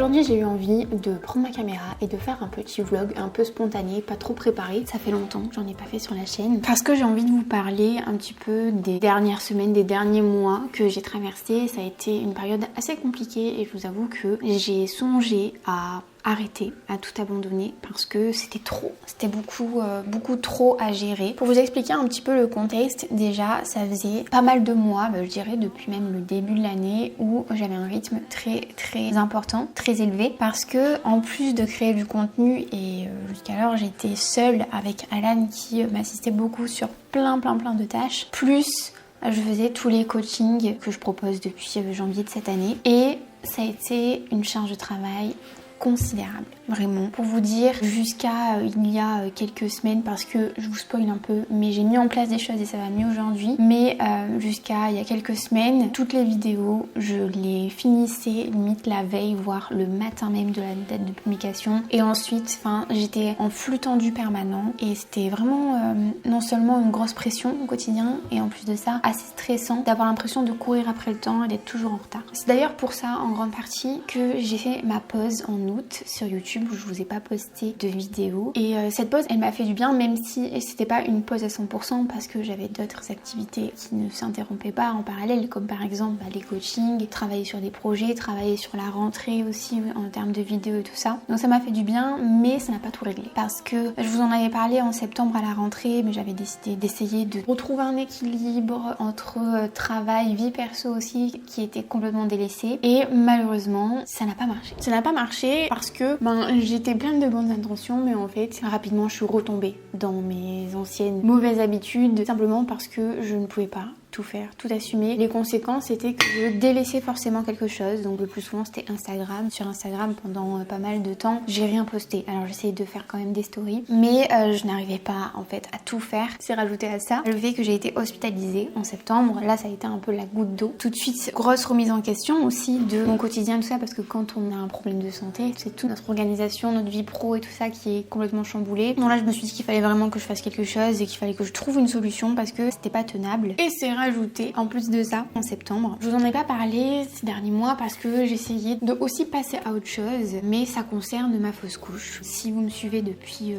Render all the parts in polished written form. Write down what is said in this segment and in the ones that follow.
Aujourd'hui j'ai eu envie de prendre ma caméra et de faire un petit vlog un peu spontané, pas trop préparé. Ça fait longtemps que j'en ai pas fait sur la chaîne parce que j'ai envie de vous parler un petit peu des dernières semaines, des derniers mois que j'ai traversé. Ça a été une période assez compliquée et je vous avoue que j'ai songé à arrêter, à tout abandonner parce que c'était trop, c'était beaucoup trop à gérer. Pour vous expliquer un petit peu le contexte, déjà ça faisait pas mal de mois, je dirais depuis même le début de l'année où j'avais un rythme très important, très élevé parce que en plus de créer du contenu et jusqu'alors j'étais seule avec Alan qui m'assistait beaucoup sur plein de tâches, plus je faisais tous les coachings que je propose depuis janvier de cette année et ça a été une charge de travail considérable, vraiment. Pour vous dire, jusqu'à il y a quelques semaines, parce que je vous spoil un peu, mais j'ai mis en place des choses et ça va mieux aujourd'hui, mais jusqu'à il y a quelques semaines, toutes les vidéos, je les finissais limite la veille, voire le matin même de la date de publication. Et ensuite, j'étais en flux tendu permanent et c'était vraiment non seulement une grosse pression au quotidien et en plus de ça, assez stressant d'avoir l'impression de courir après le temps et d'être toujours en retard. C'est d'ailleurs pour ça, en grande partie, que j'ai fait ma pause en août sur YouTube où je vous ai pas posté de vidéo et cette pause elle m'a fait du bien même si c'était pas une pause à 100% parce que j'avais d'autres activités qui ne s'interrompaient pas en parallèle comme par exemple les coachings, travailler sur des projets, travailler sur la rentrée aussi en termes de vidéos et tout ça. Donc ça m'a fait du bien mais ça n'a pas tout réglé parce que je vous en avais parlé en septembre à la rentrée mais j'avais décidé d'essayer de retrouver un équilibre entre travail, vie perso aussi qui était complètement délaissé et malheureusement ça n'a pas marché. Ça n'a pas marché parce que j'étais pleine de bonnes intentions mais en fait rapidement je suis retombée dans mes anciennes mauvaises habitudes simplement parce que je ne pouvais pas tout faire, tout assumer. Les conséquences c'était que je délaissais forcément quelque chose, donc le plus souvent c'était Instagram. Sur Instagram pendant pas mal de temps j'ai rien posté, alors j'essayais de faire quand même des stories mais je n'arrivais pas en fait à tout faire. C'est rajouté à ça le fait que j'ai été hospitalisée en septembre, là ça a été un peu la goutte d'eau. Tout de suite grosse remise en question aussi de mon quotidien tout ça parce que quand on a un problème de santé c'est toute notre organisation, notre vie pro et tout ça qui est complètement chamboulée. Donc là je me suis dit qu'il fallait vraiment que je fasse quelque chose et qu'il fallait que je trouve une solution parce que c'était pas tenable et c'est rajouté en plus de ça en septembre. Je vous en ai pas parlé ces derniers mois parce que j'essayais de aussi passer à autre chose mais ça concerne ma fausse couche. Si vous me suivez depuis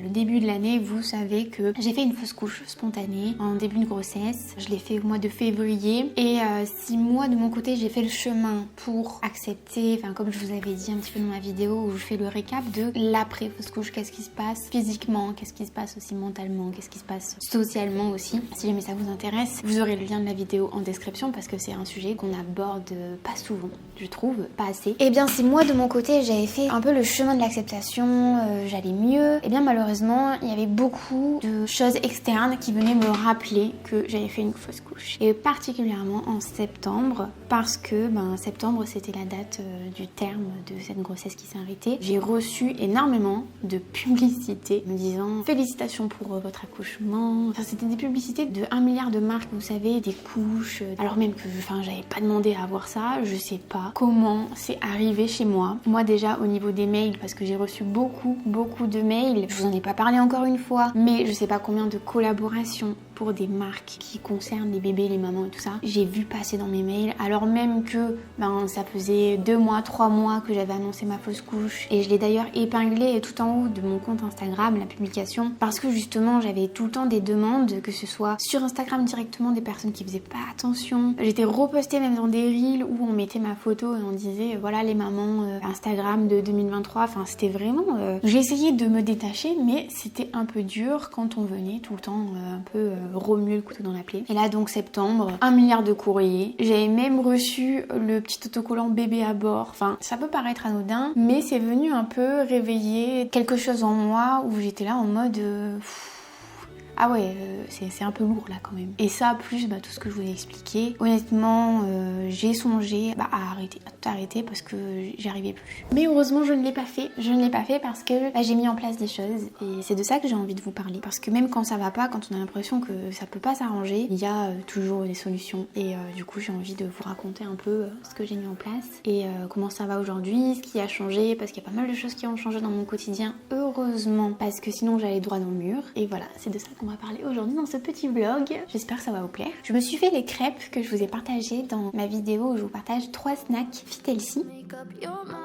le début de l'année vous savez que j'ai fait une fausse couche spontanée en début de grossesse. Je l'ai fait au mois de février et si moi de mon côté j'ai fait le chemin pour accepter, comme je vous avais dit un petit peu dans ma vidéo où je fais le récap de l'après fausse couche, qu'est-ce qui se passe physiquement, qu'est-ce qui se passe aussi mentalement, qu'est-ce qui se passe socialement aussi. Si jamais ça vous intéresse, vous aurez le lien de la vidéo en description parce que c'est un sujet qu'on aborde pas souvent, je trouve, pas assez. Et bien si moi de mon côté j'avais fait un peu le chemin de l'acceptation, j'allais mieux, et bien malheureusement il y avait beaucoup de choses externes qui venaient me rappeler que j'avais fait une fausse couche. Et particulièrement en septembre parce que septembre c'était la date du terme de cette grossesse qui s'est arrêtée. J'ai reçu énormément de publicités me disant félicitations pour votre accouchement. C'était des publicités de 1 milliard de marques, vous savez, des couches, alors même que j'avais pas demandé à avoir ça. Je sais pas comment c'est arrivé chez moi. Moi déjà au niveau des mails parce que j'ai reçu beaucoup de mails. Je vous en ai pas parlé encore une fois mais je sais pas combien de collaborations pour des marques qui concernent les bébés, les mamans et tout ça. J'ai vu passer dans mes mails alors même que ça faisait 2 mois, 3 mois que j'avais annoncé ma fausse couche et je l'ai d'ailleurs épinglé tout en haut de mon compte Instagram, la publication, parce que justement j'avais tout le temps des demandes, que ce soit sur Instagram directement des personnes qui faisaient pas attention. J'étais repostée même dans des reels où on mettait ma photo et on disait voilà les mamans Instagram de 2023. C'était vraiment... J'ai essayé de me détacher mais c'était un peu dur quand on venait tout le temps un peu remuer le couteau dans la plaie. Et là donc septembre, 1 milliard de courriers. J'avais même reçu le petit autocollant bébé à bord. Ça peut paraître anodin mais c'est venu un peu réveiller quelque chose en moi où j'étais là en mode... ah ouais, c'est un peu lourd là quand même. Et ça, plus tout ce que je vous ai expliqué, honnêtement, j'ai songé à arrêter, à tout arrêter parce que j'y arrivais plus. Mais heureusement, je ne l'ai pas fait. Je ne l'ai pas fait parce que j'ai mis en place des choses et c'est de ça que j'ai envie de vous parler. Parce que même quand ça va pas, quand on a l'impression que ça peut pas s'arranger, il y a toujours des solutions. Et du coup, j'ai envie de vous raconter un peu ce que j'ai mis en place et comment ça va aujourd'hui, ce qui a changé, parce qu'il y a pas mal de choses qui ont changé dans mon quotidien, heureusement, parce que sinon j'allais droit dans le mur. Et voilà, c'est de ça qu'on qu'on va parler aujourd'hui dans ce petit vlog. J'espère que ça va vous plaire. Je me suis fait les crêpes que je vous ai partagées dans ma vidéo où je vous partage 3 snacks fit healthy.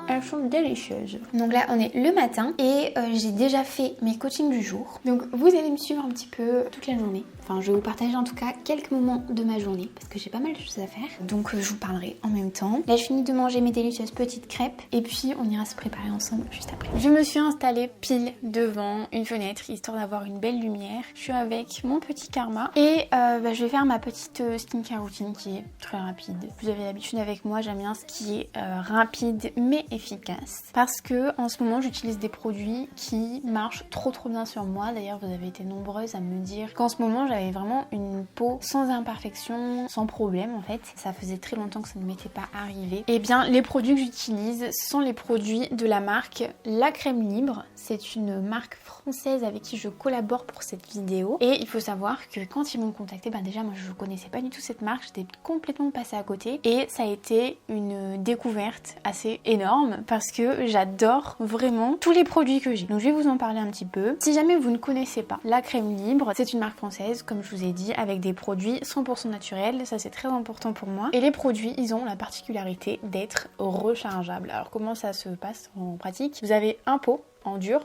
Elles sont délicieuses. Donc là on est le matin et j'ai déjà fait mes coachings du jour. Donc vous allez me suivre un petit peu toute la journée. Enfin je vais vous partager en tout cas quelques moments de ma journée parce que j'ai pas mal de choses à faire. Donc je vous parlerai en même temps. Là je finis de manger mes délicieuses petites crêpes et puis on ira se préparer ensemble juste après. Je me suis installée pile devant une fenêtre histoire d'avoir une belle lumière. Je suis avec mon petit Karma et je vais faire ma petite skincare routine qui est très rapide. Vous avez l'habitude avec moi, j'aime bien ce qui est rapide mais efficace parce que en ce moment j'utilise des produits qui marchent trop bien sur moi. D'ailleurs vous avez été nombreuses à me dire qu'en ce moment j'avais vraiment une peau sans imperfection, sans problème en fait. Ça faisait très longtemps que ça ne m'était pas arrivé. Et bien les produits que j'utilise sont les produits de la marque La Crème Libre. C'est une marque française avec qui je collabore pour cette vidéo et il faut savoir que quand ils m'ont contacté, déjà moi je connaissais pas du tout cette marque, j'étais complètement passée à côté et ça a été une découverte assez énorme parce que j'adore vraiment tous les produits que j'ai. Donc je vais vous en parler un petit peu. Si jamais vous ne connaissez pas La Crème Libre, c'est une marque française comme je vous ai dit avec des produits 100% naturels, ça c'est très important pour moi. Et les produits, ils ont la particularité d'être rechargeables. Alors comment ça se passe en pratique? Vous avez un pot en dur.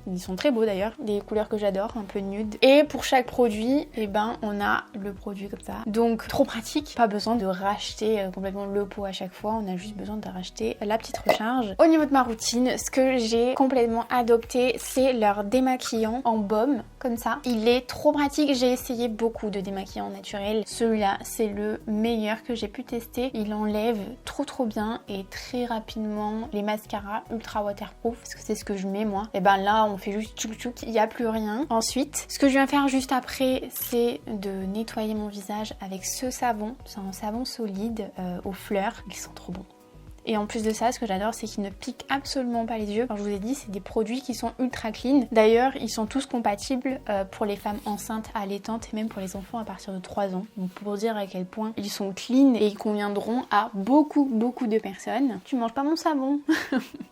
Ils sont très beaux d'ailleurs, des couleurs que j'adore, un peu nude. Et pour chaque produit, on a le produit comme ça. Donc trop pratique, pas besoin de racheter complètement le pot à chaque fois, on a juste besoin de racheter la petite recharge. Au niveau de ma routine, ce que j'ai complètement adopté, c'est leur démaquillant en baume, comme ça. Il est trop pratique, j'ai essayé beaucoup de démaquillants naturels. Celui-là, c'est le meilleur que j'ai pu tester. Il enlève trop bien et très rapidement les mascaras ultra waterproof, parce que c'est ce que je mets moi. Et là, on fait juste tchouk tchouk, il n'y a plus rien. Ensuite, ce que je viens faire juste après, c'est de nettoyer mon visage avec ce savon. C'est un savon solide aux fleurs. Ils sont trop bons. Et en plus de ça, ce que j'adore, c'est qu'ils ne piquent absolument pas les yeux. Alors, je vous ai dit, c'est des produits qui sont ultra clean. D'ailleurs, ils sont tous compatibles pour les femmes enceintes, allaitantes et même pour les enfants à partir de 3 ans. Donc pour dire à quel point ils sont clean et ils conviendront à beaucoup de personnes. Tu manges pas mon savon.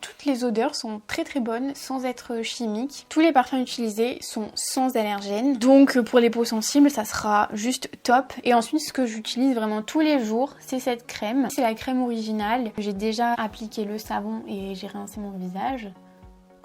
Toutes les odeurs sont très bonnes sans être chimiques. Tous les parfums utilisés sont sans allergènes. Donc pour les peaux sensibles, ça sera juste top. Et ensuite, ce que j'utilise vraiment tous les jours, c'est cette crème. C'est la crème originale. J'ai déjà appliqué le savon et j'ai rincé mon visage.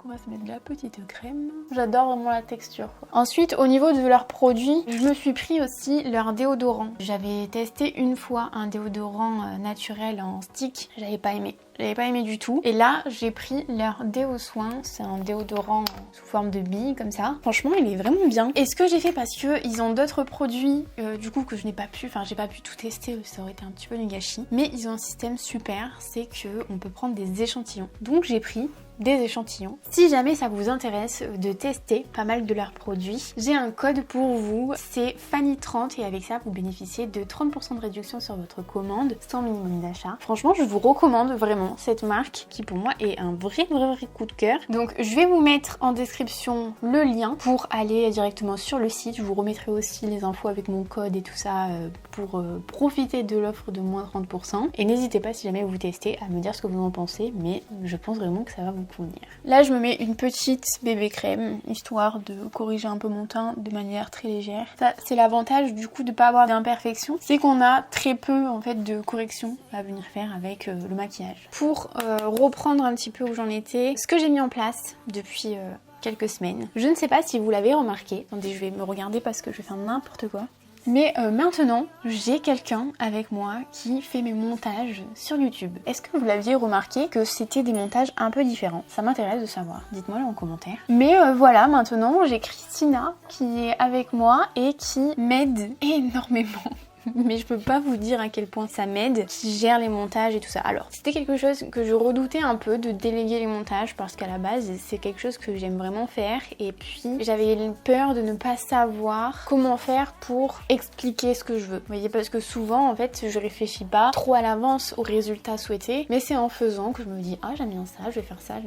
On va se mettre de la petite crème. J'adore vraiment la texture quoi. Ensuite au niveau de leurs produits, je me suis pris aussi leur déodorant. J'avais testé une fois un déodorant naturel en stick, j'avais pas aimé. J'avais pas aimé du tout. Et là, j'ai pris leur déo soin. C'est un déodorant sous forme de bille, comme ça. Franchement, il est vraiment bien. Et ce que j'ai fait, parce que ils ont d'autres produits, du coup, que je n'ai pas pu... Enfin, j'ai pas pu tout tester, ça aurait été un petit peu du gâchis. Mais ils ont un système super, c'est qu'on peut prendre des échantillons. Donc, j'ai pris des échantillons. Si jamais ça vous intéresse de tester pas mal de leurs produits, j'ai un code pour vous, c'est Fanny30 et avec ça vous bénéficiez de 30% de réduction sur votre commande sans minimum d'achat. Franchement je vous recommande vraiment cette marque qui pour moi est un vrai coup de cœur. Donc je vais vous mettre en description le lien pour aller directement sur le site. Je vous remettrai aussi les infos avec mon code et tout ça pour profiter de l'offre de moins 30%. Et n'hésitez pas si jamais vous testez à me dire ce que vous en pensez, mais je pense vraiment que ça va vous convenir. Là je me mets une petite bébé crème histoire de corriger un peu mon teint de manière très légère. Ça c'est l'avantage du coup de pas avoir d'imperfections, c'est qu'on a très peu en fait de corrections à venir faire avec le maquillage. Pour reprendre un petit peu où j'en étais, ce que j'ai mis en place depuis quelques semaines, je ne sais pas si vous l'avez remarqué, attendez je vais me regarder parce que je vais faire n'importe quoi. Mais maintenant, j'ai quelqu'un avec moi qui fait mes montages sur YouTube. Est-ce que vous l'aviez remarqué que c'était des montages un peu différents? Ça m'intéresse de savoir, dites-moi en commentaire. Mais voilà, maintenant j'ai Christina qui est avec moi et qui m'aide énormément. Mais je peux pas vous dire à quel point ça m'aide, qui gère les montages et tout ça. Alors, c'était quelque chose que je redoutais un peu de déléguer les montages parce qu'à la base, c'est quelque chose que j'aime vraiment faire. Et puis, j'avais peur de ne pas savoir comment faire pour expliquer ce que je veux. Vous voyez, parce que souvent, en fait, je réfléchis pas trop à l'avance au résultat souhaité, mais c'est en faisant que je me dis « Ah, j'aime bien ça, je vais faire ça,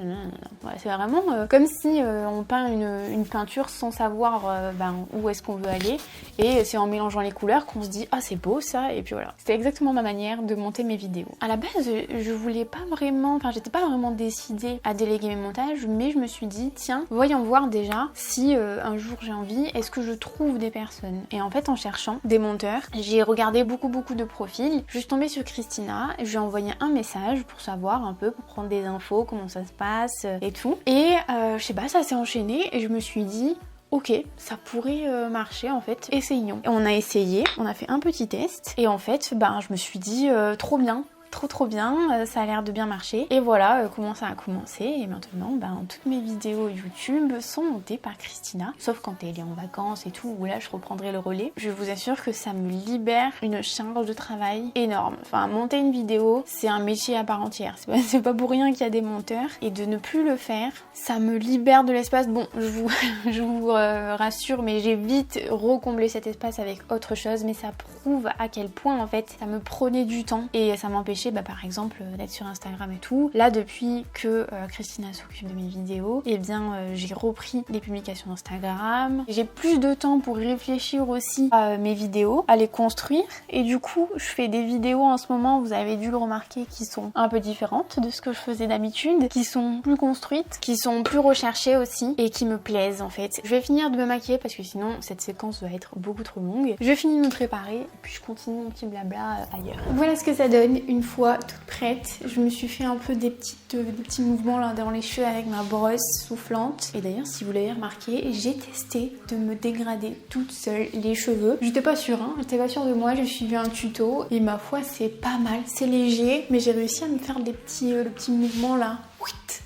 voilà, c'est vraiment comme si on peint une peinture sans savoir où est-ce qu'on veut aller. Et c'est en mélangeant les couleurs qu'on se dit « Ah, c'est beau ça, et puis voilà. C'était exactement ma manière de monter mes vidéos. À la base, je voulais pas vraiment, enfin j'étais pas vraiment décidée à déléguer mes montages, mais je me suis dit, tiens, voyons voir déjà si un jour j'ai envie, est-ce que je trouve des personnes. Et en fait, en cherchant des monteurs, j'ai regardé beaucoup de profils, je suis tombée sur Christina, je lui ai envoyé un message pour savoir un peu, pour prendre des infos, comment ça se passe et tout. Et je sais pas, ça s'est enchaîné et je me suis dit, ok, ça pourrait marcher en fait, essayons. Et on a essayé, on a fait un petit test et en fait, je me suis dit trop bien. Trop bien, ça a l'air de bien marcher. Et voilà comment ça a commencé. Et maintenant, toutes mes vidéos YouTube sont montées par Christina. Sauf quand elle est en vacances et tout, où là je reprendrai le relais. Je vous assure que ça me libère une charge de travail énorme. Enfin, monter une vidéo, c'est un métier à part entière. C'est pas pour rien qu'il y a des monteurs. Et de ne plus le faire, ça me libère de l'espace. Bon, je vous rassure, mais j'ai vite recomblé cet espace avec autre chose. Mais ça prouve à quel point en fait ça me prenait du temps et ça m'empêchait par exemple d'être sur Instagram et tout. Là, depuis que Christina s'occupe de mes vidéos, j'ai repris les publications Instagram. J'ai plus de temps pour réfléchir aussi à mes vidéos, à les construire, et du coup je fais des vidéos en ce moment, vous avez dû le remarquer, qui sont un peu différentes de ce que je faisais d'habitude, qui sont plus construites, qui sont plus recherchées aussi et qui me plaisent en fait. Je vais finir de me maquiller parce que sinon cette séquence va être beaucoup trop longue. Je finis de me préparer et puis je continue mon petit blabla ailleurs. Voilà ce que ça donne une fois toute prête. Je me suis fait un peu des petits mouvements là dans les cheveux avec ma brosse soufflante. Et d'ailleurs, si vous l'avez remarqué, j'ai testé de me dégrader toute seule les cheveux. J'étais pas sûre, j'étais pas sûre de moi. J'ai suivi un tuto et ma foi, c'est pas mal, c'est léger, mais j'ai réussi à me faire des petits mouvements là.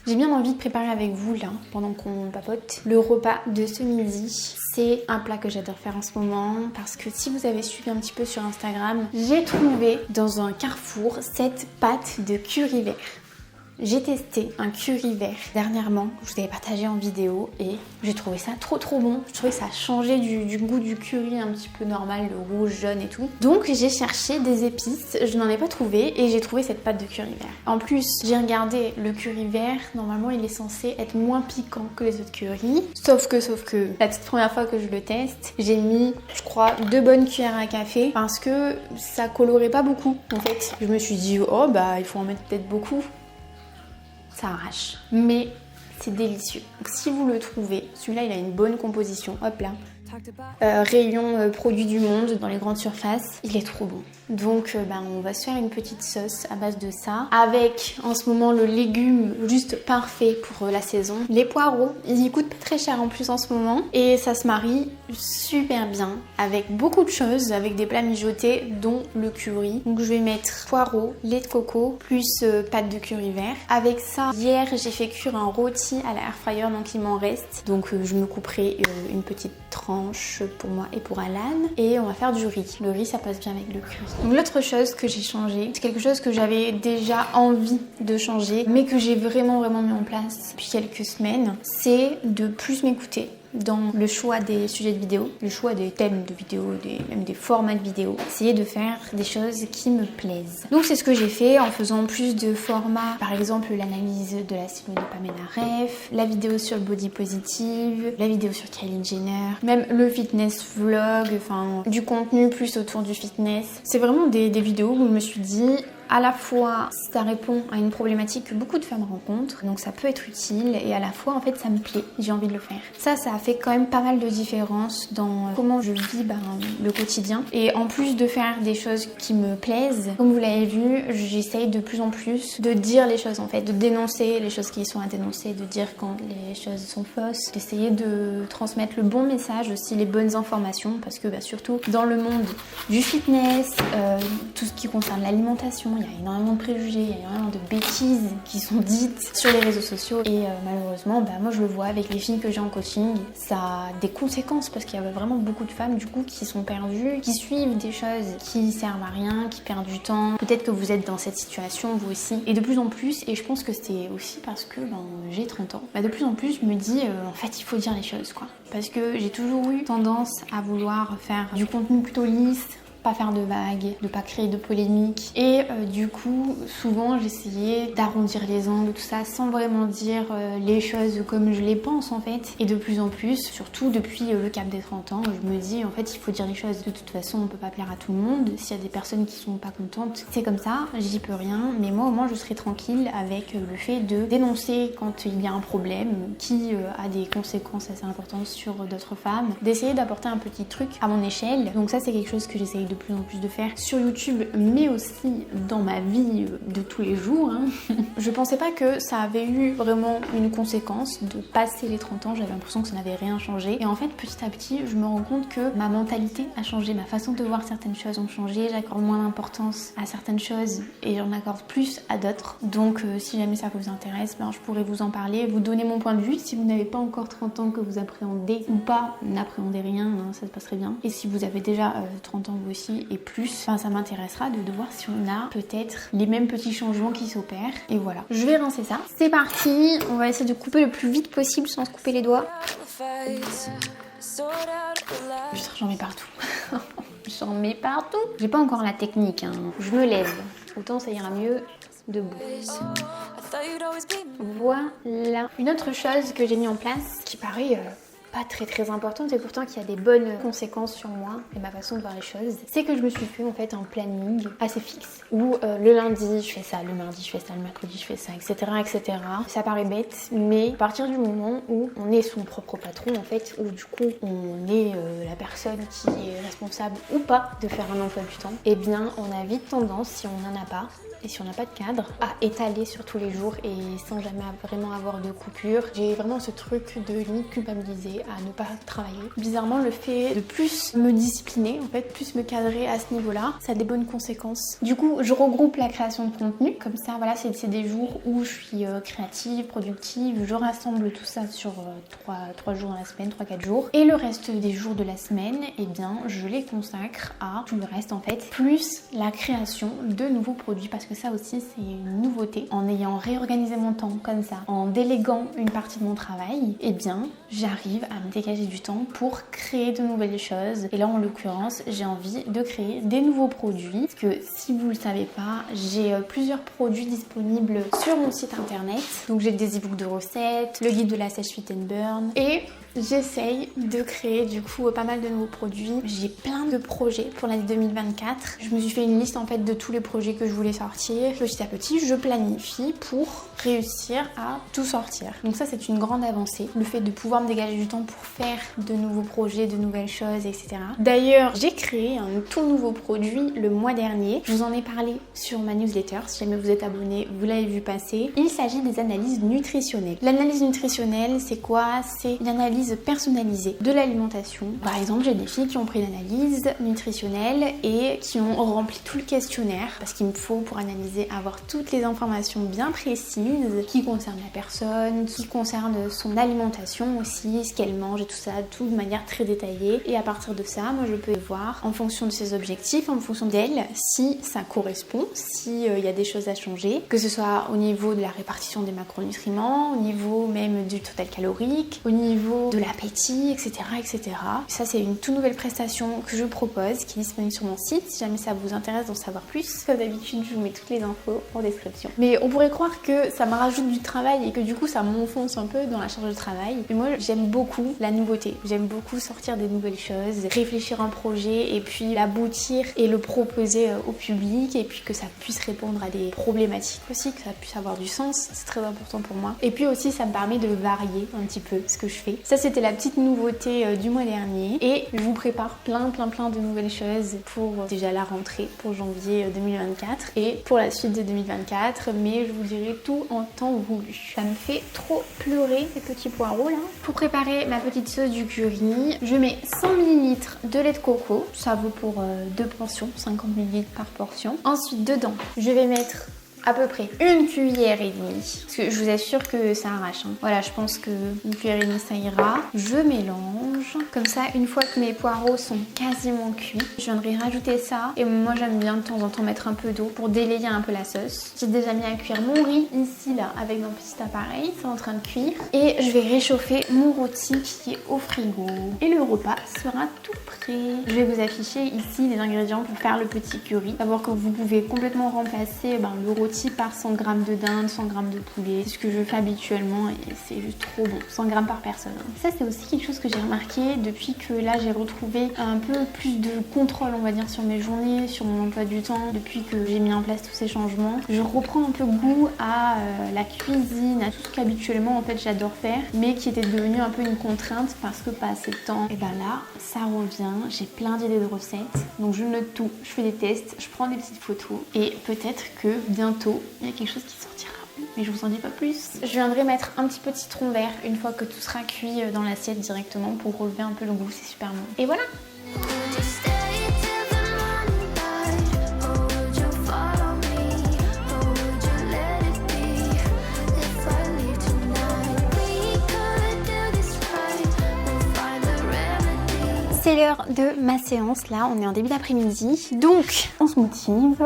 J'ai bien envie de préparer avec vous là, pendant qu'on papote, le repas de ce midi. C'est un plat que j'adore faire en ce moment parce que si vous avez suivi un petit peu sur Instagram, j'ai trouvé dans un carrefour cette pâte de curry vert. J'ai testé un curry vert dernièrement, que je vous avais partagé en vidéo, et j'ai trouvé ça trop bon. Je trouvais que ça changeait du goût du curry un petit peu normal, le rouge, jaune et tout. Donc j'ai cherché des épices, je n'en ai pas trouvé et j'ai trouvé cette pâte de curry vert. En plus, j'ai regardé le curry vert, normalement il est censé être moins piquant que les autres currys. Sauf que la toute première fois que je le teste, j'ai mis, je crois, 2 bonnes cuillères à café parce que ça colorait pas beaucoup. En fait, je me suis dit, il faut en mettre peut-être beaucoup. Ça arrache, mais c'est délicieux. Donc si vous le trouvez, celui-là il a une bonne composition, hop là. Rayon produits du monde dans les grandes surfaces, il est trop bon. Donc on va se faire une petite sauce à base de ça, avec en ce moment le légume juste parfait pour la saison, les poireaux. Ils coûtent pas très cher en plus en ce moment et ça se marie super bien avec beaucoup de choses, avec des plats mijotés dont le curry. Donc je vais mettre poireaux, lait de coco plus pâte de curry vert. Avec ça, hier j'ai fait cuire un rôti à la air fryer, donc il m'en reste. Donc je me couperai une petite tranche pour moi et pour Alan, et on va faire du riz. Le riz ça passe bien avec le curry. Donc l'autre chose que j'ai changé, c'est quelque chose que j'avais déjà envie de changer, mais que j'ai vraiment mis en place depuis quelques semaines, c'est de plus m'écouter dans le choix des sujets de vidéo, le choix des thèmes de vidéo, même des formats de vidéo. Essayer de faire des choses qui me plaisent. Donc c'est ce que j'ai fait en faisant plus de formats, par exemple l'analyse de la cellule de Pamela Reif, la vidéo sur le body positive, la vidéo sur Kylie Jenner, même le fitness vlog, enfin du contenu plus autour du fitness. C'est vraiment des vidéos où je me suis dit, à la fois ça répond à une problématique que beaucoup de femmes rencontrent, donc ça peut être utile, et à la fois en fait ça me plaît, j'ai envie de le faire. Ça a fait quand même pas mal de différence dans comment je vis le quotidien. Et en plus de faire des choses qui me plaisent, comme vous l'avez vu, j'essaye de plus en plus de dire les choses en fait, de dénoncer les choses qui sont à dénoncer, de dire quand les choses sont fausses, d'essayer de transmettre le bon message, aussi les bonnes informations, parce que surtout dans le monde du fitness, tout ce qui concerne l'alimentation, il y a énormément de préjugés, il y a énormément de bêtises qui sont dites sur les réseaux sociaux, et malheureusement moi je le vois avec les filles que j'ai en coaching, ça a des conséquences parce qu'il y a vraiment beaucoup de femmes du coup qui sont perdues, qui suivent des choses qui servent à rien, qui perdent du temps. Peut-être que vous êtes dans cette situation vous aussi, et de plus en plus, et je pense que c'est aussi parce que j'ai 30 ans, de plus en plus je me dis en fait il faut dire les choses quoi, parce que j'ai toujours eu tendance à vouloir faire du contenu plutôt lisse, pas faire de vagues, de pas créer de polémiques. Et du coup, souvent j'essayais d'arrondir les angles, tout ça, sans vraiment dire les choses comme je les pense en fait. Et de plus en plus, surtout depuis le cap des 30 ans, je me dis en fait il faut dire les choses. De toute façon, on peut pas plaire à tout le monde. S'il y a des personnes qui sont pas contentes, c'est comme ça, j'y peux rien. Mais moi au moins je serai tranquille avec le fait de dénoncer quand il y a un problème qui a des conséquences assez importantes sur d'autres femmes, d'essayer d'apporter un petit truc à mon échelle. Donc ça c'est quelque chose que j'essaye de plus en plus de faire sur YouTube, mais aussi dans ma vie de tous les jours. Je pensais pas que ça avait eu vraiment une conséquence de passer les 30 ans, j'avais l'impression que ça n'avait rien changé. Et en fait petit à petit je me rends compte que ma mentalité a changé, ma façon de voir certaines choses ont changé, j'accorde moins d'importance à certaines choses et j'en accorde plus à d'autres. Donc si jamais ça vous intéresse, ben, je pourrais vous en parler, vous donner mon point de vue. Si vous n'avez pas encore 30 ans, que vous appréhendez ou pas, n'appréhendez rien, ça se passerait bien. Et si vous avez déjà 30 ans vous aussi et plus, ben, ça m'intéressera de voir si on a peut-être les mêmes petits changements qui s'opèrent. Et voilà, je vais rincer ça. C'est parti, on va essayer de couper le plus vite possible sans se couper les doigts. Putain, j'en mets partout. J'en mets partout. J'ai pas encore la technique, je me lève. Autant ça ira mieux debout. Voilà. Une autre chose que j'ai mis en place qui paraît pas très importante et pourtant qui a des bonnes conséquences sur moi et ma façon de voir les choses, c'est que je me suis fait en fait un planning assez fixe où le lundi je fais ça, le mardi je fais ça, le mercredi je fais ça, etc. Ça paraît bête, mais à partir du moment où on est son propre patron en fait, où du coup on est la personne qui est responsable ou pas de faire un emploi du temps, et bien on a vite tendance, si on n'en a pas et si on n'a pas de cadre, à étaler sur tous les jours et sans jamais vraiment avoir de coupure. J'ai vraiment ce truc de limite culpabiliser à ne pas travailler. Bizarrement, le fait de plus me discipliner, en fait, plus me cadrer à ce niveau-là, ça a des bonnes conséquences. Du coup, je regroupe la création de contenu, comme ça, voilà, c'est des jours où je suis créative, productive, je rassemble tout ça sur 3 jours dans la semaine, 3-4 jours. Et le reste des jours de la semaine, eh bien, je les consacre à tout le reste, en fait, plus la création de nouveaux produits, parce que ça aussi, c'est une nouveauté. En ayant réorganisé mon temps comme ça, en déléguant une partie de mon travail, eh bien, j'arrive à me dégager du temps pour créer de nouvelles choses. Et là, en l'occurrence, j'ai envie de créer des nouveaux produits. Parce que si vous le savez pas, j'ai plusieurs produits disponibles sur mon site internet. Donc j'ai des e-books de recettes, le guide de la sèche fit and burn et j'essaye de créer du coup pas mal de nouveaux produits. J'ai plein de projets pour l'année 2024. Je me suis fait une liste en fait de tous les projets que je voulais sortir. Petit à petit, je planifie pour réussir à tout sortir. Donc ça, c'est une grande avancée. Le fait de pouvoir me dégager du temps pour faire de nouveaux projets, de nouvelles choses, etc. D'ailleurs, j'ai créé un tout nouveau produit le mois dernier. Je vous en ai parlé sur ma newsletter. Si jamais vous êtes abonné, vous l'avez vu passer. Il s'agit des analyses nutritionnelles. L'analyse nutritionnelle, c'est quoi? C'est une analyse personnalisée de l'alimentation. Par exemple, j'ai des filles qui ont pris une analyse nutritionnelle et qui ont rempli tout le questionnaire parce qu'il me faut pour analyser avoir toutes les informations bien précises qui concernent la personne, qui concernent son alimentation aussi, ce qu'elle mange et tout ça, tout de manière très détaillée. Et à partir de ça, moi je peux voir en fonction de ses objectifs, en fonction d'elle, si ça correspond, si il y a des choses à changer, que ce soit au niveau de la répartition des macronutriments, au niveau même du total calorique, au niveau de l'appétit, etc. Ça, c'est une toute nouvelle prestation que je propose, qui est disponible sur mon site. Si jamais ça vous intéresse d'en savoir plus, comme d'habitude, je vous mets toutes les infos en description. Mais on pourrait croire que ça me rajoute du travail et que du coup, ça m'enfonce un peu dans la charge de travail. Mais moi, j'aime beaucoup la nouveauté. J'aime beaucoup sortir des nouvelles choses, réfléchir un projet et puis l'aboutir et le proposer au public et puis que ça puisse répondre à des problématiques aussi, que ça puisse avoir du sens. C'est très important pour moi. Et puis aussi, ça me permet de varier un petit peu ce que je fais. Ça, c'était la petite nouveauté du mois dernier et je vous prépare plein de nouvelles choses pour déjà la rentrée pour janvier 2024 et pour la suite de 2024, mais je vous dirai tout en temps voulu. Ça me fait trop pleurer ces petits poireaux là. Pour préparer ma petite sauce du curry, je mets 100 ml de lait de coco, ça vaut pour 2 portions, 50 ml par portion. Ensuite dedans, je vais mettre à peu près 1,5 cuillère. Parce que je vous assure que ça arrache. Hein. Voilà, je pense que 1,5 cuillère ça ira. Je mélange. Comme ça, une fois que mes poireaux sont quasiment cuits, je viendrai rajouter ça. Et moi, j'aime bien de temps en temps mettre un peu d'eau pour délayer un peu la sauce. J'ai déjà mis à cuire mon riz ici, là, avec mon petit appareil. C'est en train de cuire. Et je vais réchauffer mon rôti qui est au frigo. Et le repas sera tout prêt. Je vais vous afficher ici les ingrédients pour faire le petit curry. Savoir que vous pouvez complètement remplacer le rôti par 100 g de dinde, 100 g de poulet. C'est ce que je fais habituellement et c'est juste trop bon. 100 g par personne. Ça, c'est aussi quelque chose que j'ai remarqué depuis que là, j'ai retrouvé un peu plus de contrôle, on va dire, sur mes journées, sur mon emploi du temps. Depuis que j'ai mis en place tous ces changements, je reprends un peu goût à la cuisine, à tout ce qu'habituellement, en fait, j'adore faire, mais qui était devenu un peu une contrainte parce que pas assez de temps. Et ben là, ça revient. J'ai plein d'idées de recettes. Donc, je note tout. Je fais des tests. Je prends des petites photos. Et peut-être que bientôt, il y a quelque chose qui sortira. Mais je vous en dis pas plus. Je viendrai mettre un petit peu de citron vert une fois que tout sera cuit dans l'assiette directement pour relever un peu le goût. C'est super bon. Et voilà! C'est l'heure de ma séance, là on est en début d'après-midi, donc on se motive.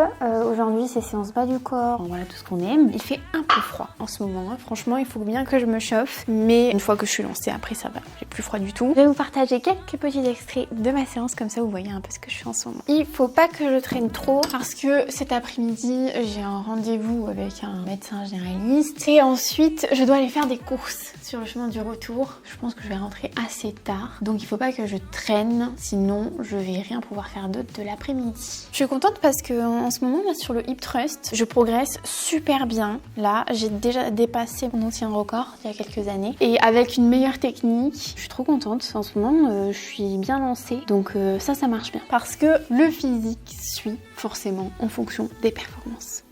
Aujourd'hui c'est séance bas du corps, voilà tout ce qu'on aime. Il fait un peu froid en ce moment, hein. Franchement il faut bien que je me chauffe, mais une fois que je suis lancée après ça va, j'ai plus froid du tout. Je vais vous partager quelques petits extraits de ma séance, comme ça vous voyez un peu ce que je fais en ce moment. Il faut pas que je traîne trop parce que cet après-midi j'ai un rendez-vous avec un médecin généraliste et ensuite je dois aller faire des courses sur le chemin du retour. Je pense que je vais rentrer assez tard, donc il faut pas que je traîne. Sinon je vais rien pouvoir faire d'autre de l'après-midi. Je suis contente parce que en ce moment là sur le hip thrust je progresse super bien. Là j'ai déjà dépassé mon ancien record il y a quelques années et avec une meilleure technique. Je suis trop contente. En ce moment je suis bien lancée, donc ça marche bien parce que le physique suit forcément en fonction des performances.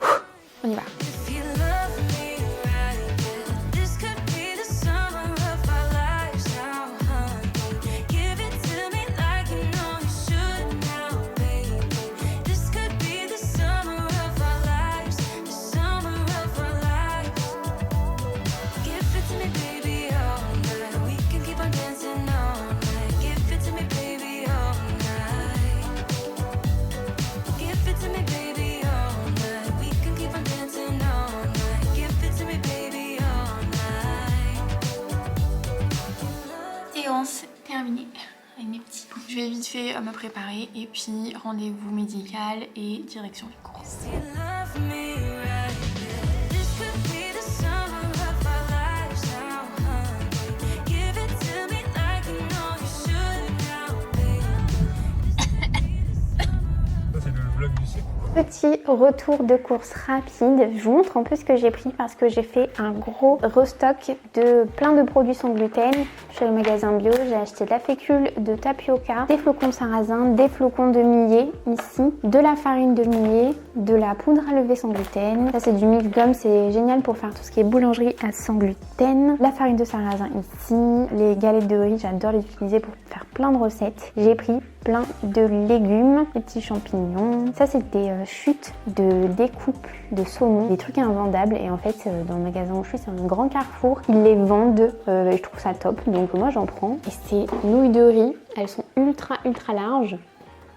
On y va. Terminé avec mes petits. Je vais vite fait me préparer et puis rendez-vous médical et direction les courses. Petit retour de course rapide, je vous montre un peu ce que j'ai pris parce que j'ai fait un gros restock de plein de produits sans gluten. Je suis au magasin bio, j'ai acheté de la fécule de tapioca, des flocons de sarrasin, des flocons de millet ici, de la farine de millet, de la poudre à lever sans gluten. Ça c'est du mix gum, c'est génial pour faire tout ce qui est boulangerie à sans gluten. La farine de sarrasin ici, les galettes de riz, j'adore les utiliser pour faire plein de recettes. J'ai pris plein de légumes, des petits champignons. Ça c'est des chutes de découpe de saumon, des trucs invendables et en fait dans le magasin où je suis c'est un grand carrefour, ils les vendent et je trouve ça top donc moi j'en prends. Et ces nouilles de riz, elles sont ultra larges.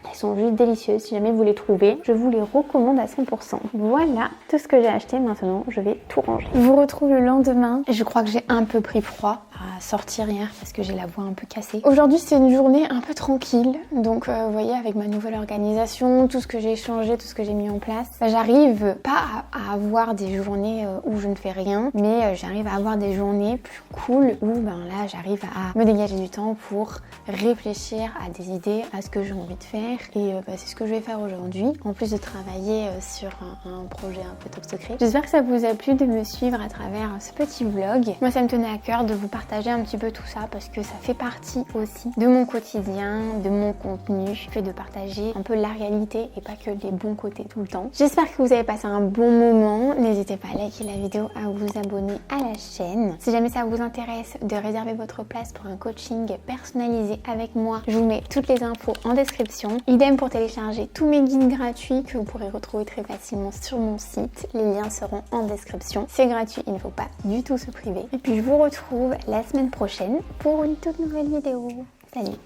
Elles sont juste délicieuses, si jamais vous les trouvez, je vous les recommande à 100%. Voilà tout ce que j'ai acheté, maintenant je vais tout ranger. Je vous retrouve le lendemain et je crois que j'ai un peu pris froid à sortir hier parce que j'ai la voix un peu cassée. Aujourd'hui c'est une journée un peu tranquille, donc vous voyez avec ma nouvelle organisation, tout ce que j'ai changé, tout ce que j'ai mis en place, j'arrive pas à avoir des journées où je ne fais rien, mais j'arrive à avoir des journées plus cool où là j'arrive à me dégager du temps pour réfléchir à des idées, à ce que j'ai envie de faire. Et c'est ce que je vais faire aujourd'hui, en plus de travailler sur un projet un peu top secret. J'espère que ça vous a plu de me suivre à travers ce petit vlog. Moi ça me tenait à cœur de vous partager un petit peu tout ça parce que ça fait partie aussi de mon quotidien, de mon contenu, le fait de partager un peu la réalité et pas que les bons côtés tout le temps. J'espère que vous avez passé un bon moment, n'hésitez pas à liker la vidéo, à vous abonner à la chaîne. Si jamais ça vous intéresse de réserver votre place pour un coaching personnalisé avec moi, je vous mets toutes les infos en description. Idem pour télécharger tous mes guides gratuits que vous pourrez retrouver très facilement sur mon site. Les liens seront en description. C'est gratuit, il ne faut pas du tout se priver. Et puis je vous retrouve la semaine prochaine pour une toute nouvelle vidéo. Salut!